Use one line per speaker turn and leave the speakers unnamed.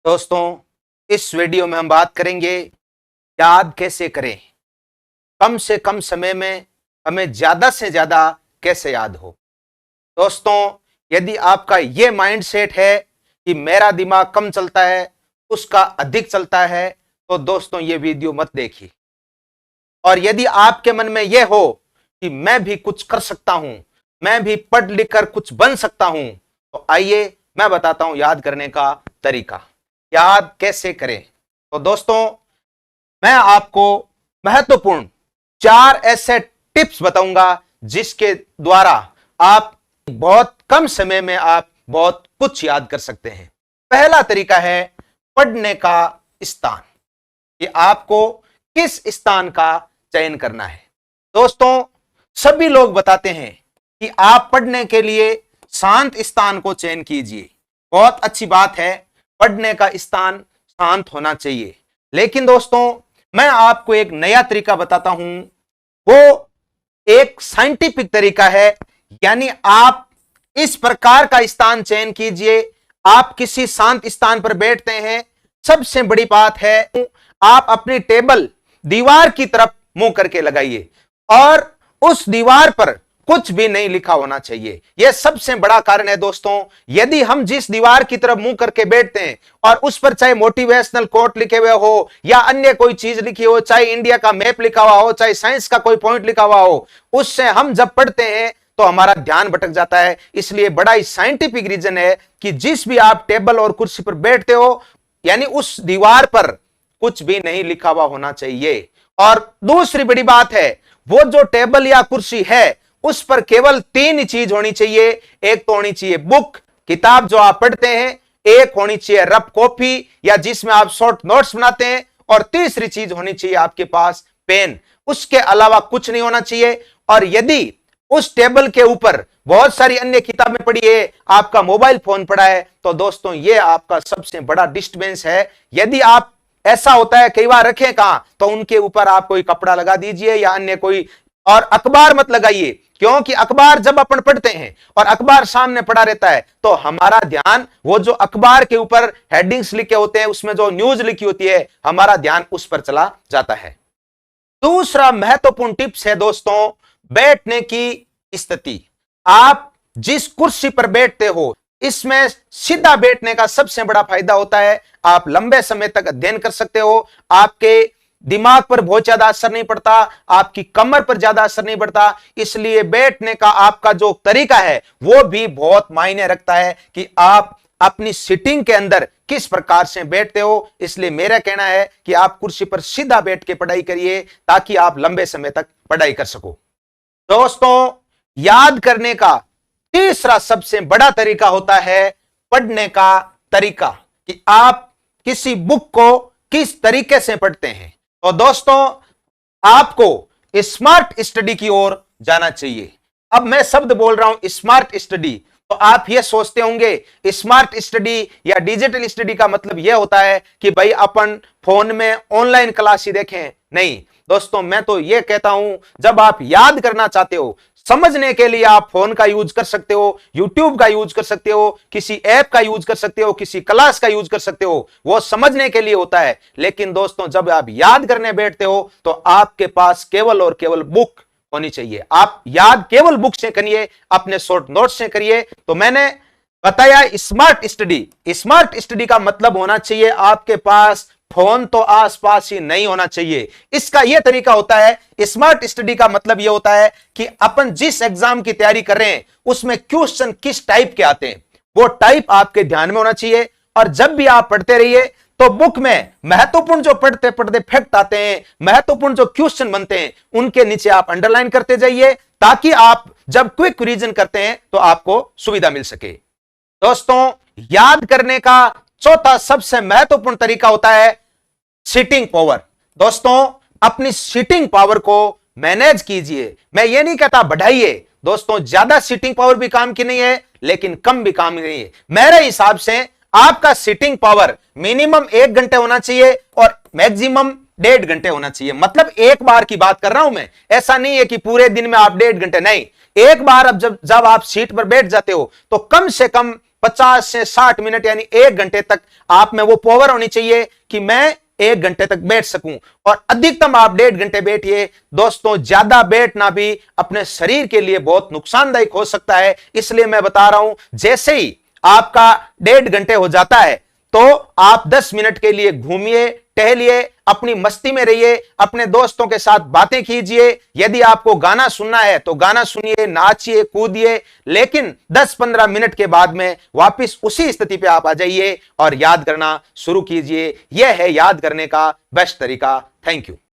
दोस्तों, इस वीडियो में हम बात करेंगे याद कैसे करें, कम से कम समय में हमें ज्यादा से ज्यादा कैसे याद हो। दोस्तों, यदि आपका यह माइंडसेट है कि मेरा दिमाग कम चलता है, उसका अधिक चलता है, तो दोस्तों ये वीडियो मत देखिए। और यदि आपके मन में यह हो कि मैं भी कुछ कर सकता हूं, मैं भी पढ़ लिख कर कुछ बन सकता हूं, तो आइए मैं बताता हूं याद करने का तरीका, याद कैसे करें। तो दोस्तों, मैं आपको महत्वपूर्ण 4 ऐसे टिप्स बताऊंगा जिसके द्वारा आप बहुत कम समय में आप बहुत कुछ याद कर सकते हैं। पहला तरीका है पढ़ने का स्थान, कि आपको किस स्थान का चयन करना है। दोस्तों, सभी लोग बताते हैं कि आप पढ़ने के लिए शांत स्थान को चयन कीजिए। बहुत अच्छी बात है, पढ़ने का स्थान शांत होना चाहिए। लेकिन दोस्तों, मैं आपको एक नया तरीका बताता हूं, वो एक साइंटिफिक तरीका है। यानी आप इस प्रकार का स्थान चयन कीजिए। आप किसी शांत स्थान पर बैठते हैं, सबसे बड़ी बात है आप अपनी टेबल दीवार की तरफ मुंह करके लगाइए और उस दीवार पर कुछ भी नहीं लिखा होना चाहिए। यह सबसे बड़ा कारण है दोस्तों। यदि हम जिस दीवार की तरफ मुंह करके बैठते हैं और उस पर चाहे मोटिवेशनल कोट लिखे हुए हो या अन्य कोई चीज लिखी हो, चाहे इंडिया का मैप लिखा हुआ हो, चाहे साइंस का कोई पॉइंट लिखा हुआ हो, उससे हम जब पढ़ते हैं तो हमारा ध्यान भटक जाता है। इसलिए बड़ा ही साइंटिफिक रीजन है कि जिस भी आप टेबल और कुर्सी पर बैठते हो, यानी उस दीवार पर कुछ भी नहीं लिखा हुआ होना चाहिए। और दूसरी बड़ी बात है, वो जो टेबल या कुर्सी है उस पर केवल 3 ही चीज होनी चाहिए। एक तो होनी चाहिए बुक, किताब जो आप पढ़ते हैं, एक होनी चाहिए रफ कॉपी या जिसमें आप शॉर्ट नोट्स बनाते हैं, और तीसरी चीज होनी चाहिए आपके पास पेन। उसके अलावा कुछ नहीं होना चाहिए। और यदि उस टेबल के ऊपर बहुत सारी अन्य किताबें पड़ी है, आपका मोबाइल फोन पड़ा है, तो दोस्तों ये आपका सबसे बड़ा डिस्टर्बेंस है। यदि आप ऐसा होता है कई बार रखें कहां, तो उनके ऊपर आप कोई कपड़ा लगा दीजिए या अन्य कोई, और अखबार मत लगाइए, क्योंकि अखबार जब अपन पढ़ते हैं और अखबार सामने पड़ा रहता है तो हमारा ध्यान वो जो अखबार के ऊपर हेडिंग्स लिखे होते हैं, उसमें जो न्यूज लिखी होती है, हमारा ध्यान उस पर चला जाता है। दूसरा महत्वपूर्ण टिप्स है दोस्तों, बैठने की स्थिति। आप जिस कुर्सी पर बैठते हो, इसमें सीधा बैठने का सबसे बड़ा फायदा होता है। आप लंबे समय तक अध्ययन कर सकते हो, आपके दिमाग पर बहुत ज्यादा असर नहीं पड़ता, आपकी कमर पर ज्यादा असर नहीं पड़ता। इसलिए बैठने का आपका जो तरीका है वो भी बहुत मायने रखता है कि आप अपनी सिटिंग के अंदर किस प्रकार से बैठते हो। इसलिए मेरा कहना है कि आप कुर्सी पर सीधा बैठ के पढ़ाई करिए ताकि आप लंबे समय तक पढ़ाई कर सको। दोस्तों, याद करने का तीसरा सबसे बड़ा तरीका होता है पढ़ने का तरीका, कि आप किसी बुक को किस तरीके से पढ़ते हैं। तो दोस्तों, आपको स्मार्ट स्टडी की ओर जाना चाहिए। अब मैं शब्द बोल रहा हूं स्मार्ट स्टडी, तो आप ये सोचते होंगे स्मार्ट स्टडी या डिजिटल स्टडी का मतलब यह होता है कि भाई अपन फोन में ऑनलाइन क्लास ही देखें। नहीं दोस्तों, मैं तो यह कहता हूं, जब आप याद करना चाहते हो, समझने के लिए आप फोन का यूज कर सकते हो, यूट्यूब का यूज कर सकते हो, किसी ऐप का यूज कर सकते हो, किसी क्लास का यूज कर सकते हो, वो समझने के लिए होता है। लेकिन दोस्तों, जब आप याद करने बैठते हो तो आपके पास केवल और केवल बुक होनी चाहिए। आप याद केवल बुक से करिए, अपने शॉर्ट नोट से करिए। तो मैंने बताया स्मार्ट स्टडी। स्मार्ट स्टडी का मतलब होना चाहिए आपके पास फोन तो आसपास ही नहीं होना चाहिए। इसका यह तरीका होता है, स्मार्ट स्टडी का मतलब यह होता है कि अपन जिस एग्जाम की तैयारी कर रहे हैं उसमें क्वेश्चन किस टाइप के आते हैं, वो टाइप आपके ध्यान में होना चाहिए। और जब भी आप पढ़ते रहिए तो बुक में महत्वपूर्ण जो पढ़ते पढ़ते फैक्ट आते हैं, महत्वपूर्ण जो क्वेश्चन बनते हैं, उनके नीचे आप अंडरलाइन करते जाइए, ताकि आप जब क्विक रिवीजन करते हैं तो आपको सुविधा मिल सके। दोस्तों, याद करने का चौथा सबसे महत्वपूर्ण तरीका होता है सिटिंग पावर। दोस्तों, अपनी सिटिंग पावर को मैनेज कीजिए। मैं ये नहीं कहता बढ़ाइए, दोस्तों ज्यादा सिटिंग पावर भी काम की नहीं है, लेकिन कम भी काम नहीं है। मेरे हिसाब से आपका सिटिंग पावर मिनिमम 1 घंटे होना चाहिए और मैक्सिमम 1.5 घंटे होना चाहिए। मतलब एक बार की बात कर रहा हूं मैं, ऐसा नहीं है कि पूरे दिन में आप 1.5 घंटे, नहीं। एक बार अब जब आप सीट पर बैठ जाते हो तो कम से कम 50 से 60 मिनट यानी 1 घंटे तक आप में वो पावर होनी चाहिए कि मैं 1 घंटे तक बैठ सकूं। और अधिकतम आप 1.5 घंटे बैठिए। दोस्तों, ज्यादा बैठना भी अपने शरीर के लिए बहुत नुकसानदायक हो सकता है, इसलिए मैं बता रहा हूं, जैसे ही आपका 1.5 घंटे हो जाता है तो आप 10 मिनट के लिए घूमिए, टहलिए, अपनी मस्ती में रहिए, अपने दोस्तों के साथ बातें कीजिए। यदि आपको गाना सुनना है तो गाना सुनिए, नाचिए, कूदिए, लेकिन 10-15 मिनट के बाद में वापस उसी स्थिति पे आप आ जाइए और याद करना शुरू कीजिए। यह है याद करने का बेस्ट तरीका। Thank you.